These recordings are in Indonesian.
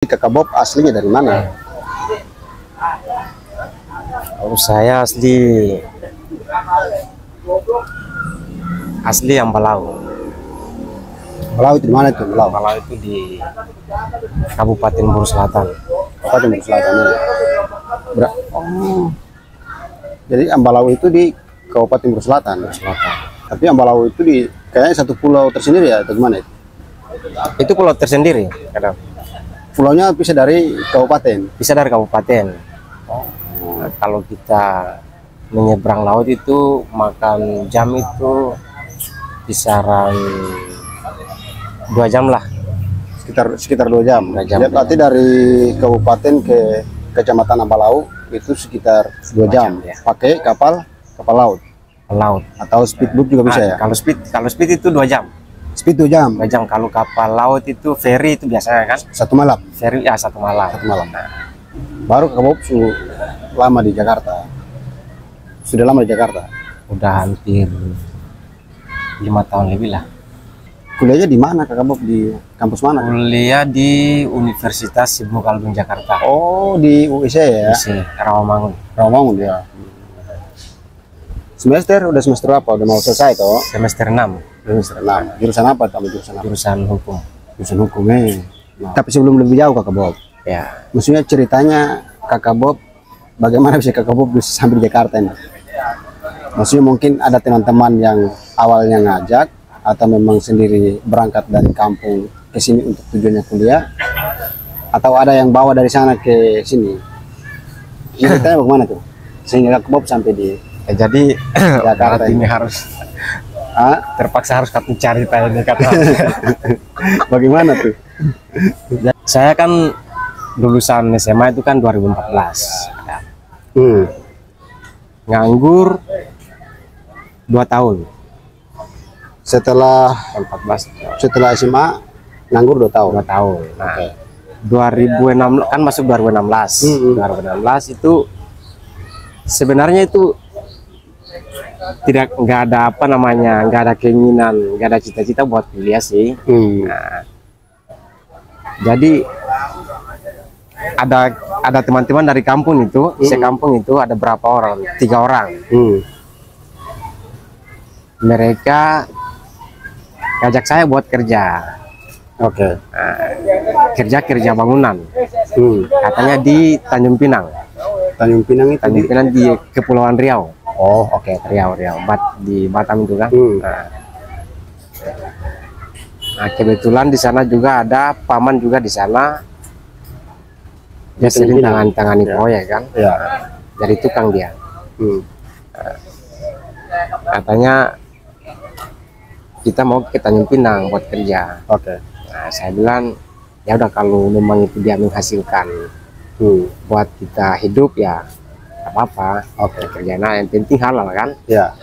Kakak Bob aslinya dari mana? Oh, saya asli Ambalau. Malau itu di mana itu? Malau. Ambalau itu di Kabupaten Buru Selatan. Kabupaten Buru Selatan. Oh. Jadi Ambalau itu di Kabupaten Buru Selatan. Selatan. Tapi Ambalau itu di kayaknya satu pulau tersendiri ya, atau gimana itu? Itu pulau tersendiri, kadang. Pulaunya bisa dari kabupaten. Bisa dari kabupaten. Nah, kalau kita menyeberang laut itu makan jam itu kisaran 2 jam lah. Sekitar 2 jam. 2 jam. Ya, berarti dari kabupaten ke Kecamatan Ambalau itu sekitar 2 jam. Ya. Pakai kapal laut. Laut. Atau speedboat juga bisa ya? Kalau speed itu 2 jam. Speed 2 jam. 2 jam. Kalau kapal laut itu ferry itu biasanya kan? 1 malam. Ferry ya 1 malam. 1 malam. Baru Kakak Bob lama di Jakarta. Sudah lama di Jakarta. Udah hampir 5 tahun lebih lah. Kuliahnya di mana Kakak Bob? Di kampus mana? Kuliah di Universitas Ibnu Khaldun Jakarta. Oh, di UIC ya? UIC Rawamangun. Rawamangun ya. Udah semester apa? Udah mau selesai toh? Semester 6. Semester 6. Jurusan apa kamu? Jurusan apa? Jurusan hukum. Jurusan hukum ya. Nah, tapi sebelum lebih jauh Kakak Bob, Ya. maksudnya ceritanya Kakak Bob, bagaimana bisa Kakak Bob bisa sampai di Jakarta ini? Maksudnya mungkin ada teman-teman yang awalnya ngajak atau memang sendiri berangkat dari kampung ke sini untuk tujuannya kuliah, atau ada yang bawa dari sana ke sini? Ceritanya bagaimana tuh? Sehingga Kakak Bob sampai di Jadi Jakarta ini harus terpaksa harus kami cari ini kata. Bagaimana tuh? Saya kan lulusan SMA itu kan 2014. Ya. Nganggur 2 tahun. Setelah 14. Setelah SMA nganggur 2 tahun. 2 tahun. Nah, 2006 kan masuk 2016. 2016 itu sebenarnya itu nggak ada apa namanya, nggak ada keinginan, nggak ada cita-cita buat kuliah sih. Nah, jadi ada teman-teman dari kampung itu, sekampung itu ada berapa orang? 3 orang. Mereka ngajak saya buat kerja. Oke. Nah, kerja bangunan. Katanya di Tanjung Pinang. Tanjung Pinang itu Tanjung Pinang di Kepulauan Riau. Oh, oke. Riau di Batam itu kan. Nah, kebetulan di sana juga ada paman juga di sana. Dia sering tangani proyek kan. Ya. Dari tukang dia. Katanya kita mau ke Tanjung Pinang buat kerja. Oke. Nah, saya bilang ya udah kalau memang itu dia menghasilkan buat kita hidup ya apa-apa. Oke. Kerjaan yang penting halal kan. Ya.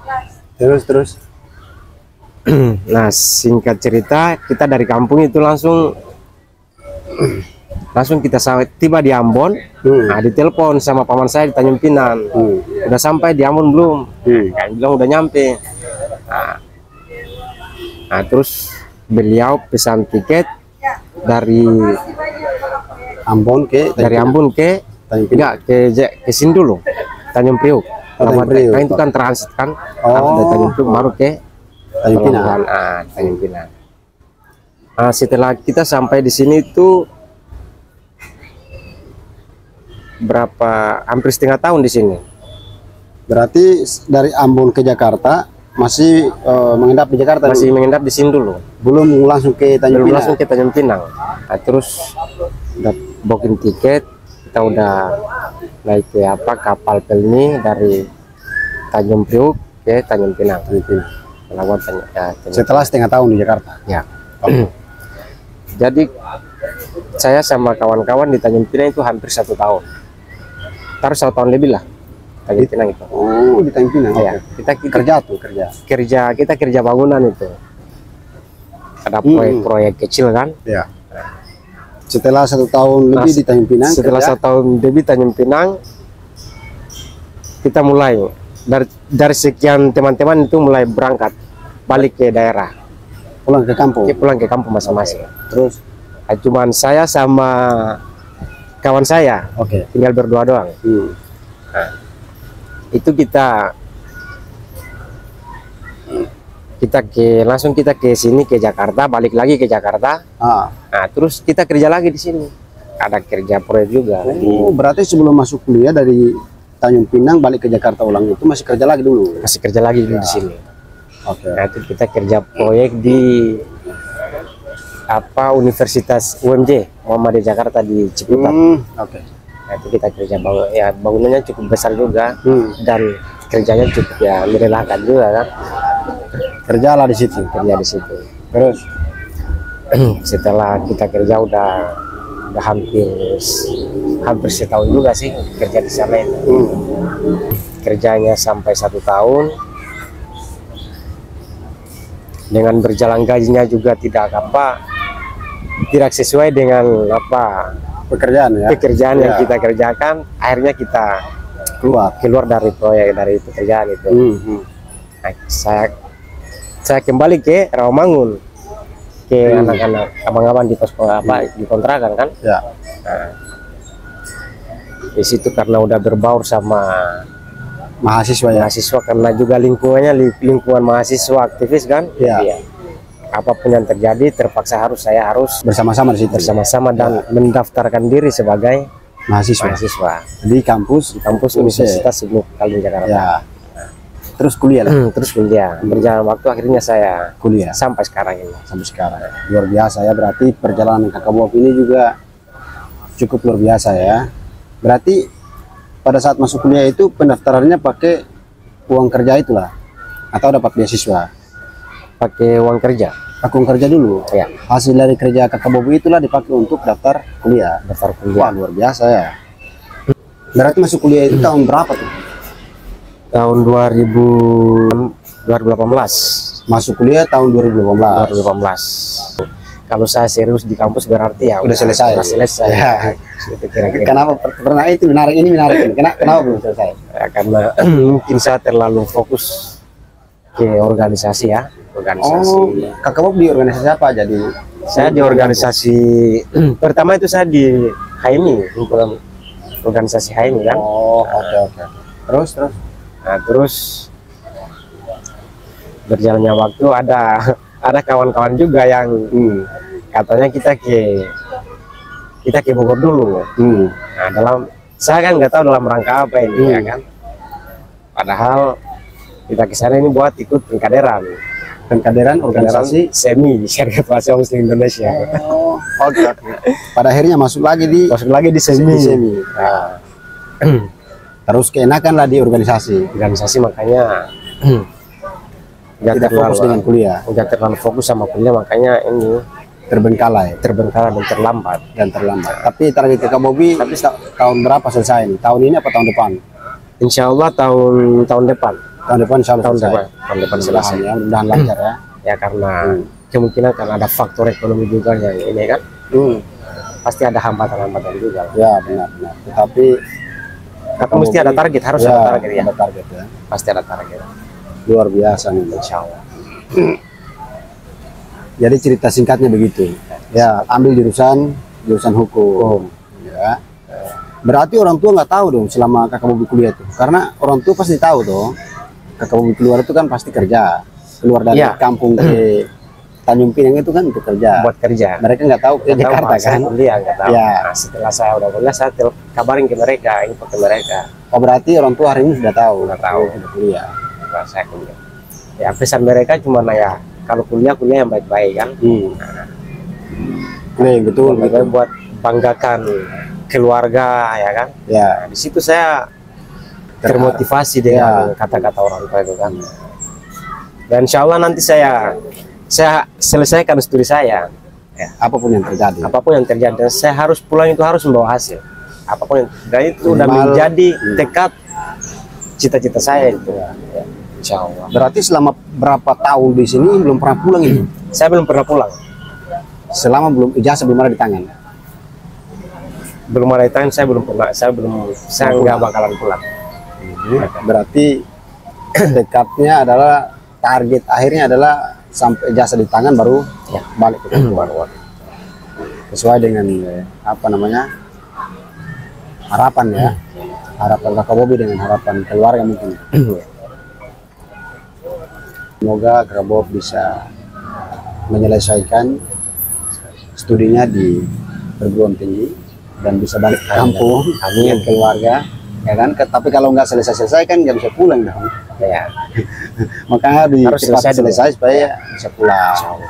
Nah, terus nah, singkat cerita kita dari kampung itu langsung kita tiba di Ambon. Nah, ditelepon sama paman saya di Tanjung Pinang. Udah sampai di Ambon belum? Kan bilang udah nyampe. Nah, terus beliau pesan tiket dari Ambon ke sini dulu, Tanjung Priuk. Tanjung Priuk. Nah, itu kan transit kan. Dari Tanjung Priuk baru ke Tanjung Pinang. Tanjung Pinang. Nah, setelah kita sampai di sini itu hampir setengah tahun di sini. Berarti dari Ambon ke Jakarta masih mengendap di Jakarta? Masih mengendap di sini dulu. Belum langsung ke Tanjung Pinang? Langsung ke Tanjung Pinang. Nah, terus udah booking tiket, kita udah naik ke kapal pelni dari Tanjung Priuk ke Tanjung Pinang. Setelah setengah tahun di Jakarta? Ya. Jadi saya sama kawan-kawan di Tanjung Pinang itu hampir 1 tahun. Taruh 1 tahun lebih lah. Tanjung Pinang itu. Oh, di Tanjung Pinang. Ya. Kita kerja bangunan itu. Ada proyek-proyek kecil kan. Ya. Setelah 1 tahun lebih di Tanjung Pinang. Setelah 1 tahun lebih Tanjung Pinang, kita mulai dari sekian teman-teman itu mulai berangkat balik ke daerah. Pulang ke kampung? Pulang ke kampung masing-masing. Terus Cuman saya sama kawan saya Oke. tinggal berdua doang. Nah, itu langsung kita ke sini, ke Jakarta, balik lagi ke Jakarta. Nah, terus kita kerja lagi di sini. Ada kerja proyek juga. Berarti sebelum masuk kuliah dari Tanjung Pinang balik ke Jakarta ulang itu masih kerja lagi dulu? Masih kerja lagi dulu di sini. Oke. Nah, itu kita kerja proyek di Universitas UMJ Muhammadiyah Jakarta di Ciputat. Oke. Nah, itu kita kerja bangunannya cukup besar juga, dan kerjanya cukup ya melelahkan juga kan. Kerjalah di situ. Kerja di situ. Terus setelah kita kerja udah hampir setahun juga sih kerja di sana itu. Kerjanya sampai 1 tahun. Dengan berjalan gajinya juga tidak sesuai dengan pekerjaan yang kita kerjakan. Akhirnya kita keluar dari proyek, dari pekerjaan itu. Nah, saya kembali ke Rawamangun, ke anak-anak abang-abang di pos di kontrakan kan. Nah, di situ karena udah berbaur sama mahasiswa karena juga lingkungan mahasiswa aktivis kan. Apapun yang terjadi terpaksa saya harus bersama-sama di situ. Dan mendaftarkan diri sebagai mahasiswa di kampus Universitas Ibnu Khaldun Jakarta. Terus kuliah. Berjalan waktu akhirnya saya kuliah sampai sekarang ini. Luar biasa ya, berarti perjalanan Kakak Bob ini juga cukup luar biasa ya. Berarti pada saat masuk kuliah itu pendaftarannya pakai uang kerja itulah atau dapat beasiswa? Pakai uang kerja. Pakai uang kerja dulu. Ya. Hasil dari kerja Kakak Bob itulah dipakai untuk daftar kuliah. Wah, luar biasa ya. Berarti masuk kuliah itu tahun berapa tuh? Tahun 2018. Masuk kuliah tahun 2018. Kalau saya serius di kampus berarti ya udah selesai. Ya. Kenapa pernah itu menarik ini? Kenapa belum selesai? Ya, karena mungkin saya terlalu fokus ke organisasi ya. Kakak Bob di organisasi apa aja? Saya di organisasi pertama itu saya di HMI, organisasi HMI kan. Oke. Terus? Nah, terus berjalannya waktu ada kawan-kawan juga yang katanya kita ke Bogor dulu. Nah, saya kan nggak tahu dalam rangka apa ini ya kan. Padahal kita ke sana ini buat ikut pengkaderan organisasi SEMI, Syarikat Mahasiswa Muslim Indonesia. Oke. Pada akhirnya masuk lagi di SEMI. Nah. Terus keenakan lah di organisasi makanya tidak fokus dengan kuliah, nggak terlalu fokus sama kuliah, makanya ini terbengkalai dan terlambat. Tapi target Kakak Bobi tahun berapa selesai ini? Tahun ini apa tahun depan? Insya Allah tahun depan. Tahun depan insya Allah tahun depan selesai ya, mudah-mudahan lancar ya. Ya karena kemungkinan kan ada faktor ekonomi juga yang ini kan. Pasti ada hambatan-hambatan juga. Ya benar. Tapi mesti ada target, harus ada target ya. Ada target ya. Pasti ada target. Luar biasa nih, insya Allah. Jadi cerita singkatnya begitu. Ya, ambil jurusan hukum. Ya. Berarti orang tua nggak tahu dong selama Kakak Bobi kuliah itu, karena orang tua pasti tahu dong. Kakak Bobi keluar itu kan pasti kerja, keluar dari kampung ke Tanjung Pinang itu kan untuk kerja. Buat kerja. Mereka nggak tahu ke Jakarta kan? Kuliah nggak tahu. Ya. Nah, setelah saya udah kuliah, saya kabarin ke mereka, info ke mereka. Oh berarti orang tua hari ini sudah tahu. Sudah tahu. Sudah kuliah. Nah, saya kuliah. Ya pesan mereka cuma ya kalau kuliah yang baik-baik kan. Betul. Buat banggakan keluarga ya kan. Ya. Nah, di situ saya termotivasi dengan kata-kata orang tua itu kan. Dan insya Allah nanti saya selesaikan studi saya. Ya, apapun yang terjadi. Dan saya harus pulang itu harus membawa hasil. Apapun yang dan itu udah menjadi tekad cita-cita saya itu. Ya. Insya Allah. Berarti selama berapa tahun di sini belum pernah pulang ini? Saya belum pernah pulang. Selama ijazah belum ada di tangan. Belum ada di tangan, saya belum pernah. Saya nggak bakalan pulang. Berarti tekadnya adalah target akhirnya adalah sampai ijazah di tangan baru balik ke Bogor. sesuai dengan apa namanya harapan ya, harapan kakak Bobby dengan harapan keluarga mungkin. Semoga kakak Bob bisa menyelesaikan studinya di perguruan tinggi dan bisa balik ke kampung dengan keluarga, ya kan? Tapi kalau nggak selesai kan nggak bisa pulang dong. Ya. Makanya Harus cepat selesai supaya bisa pulang.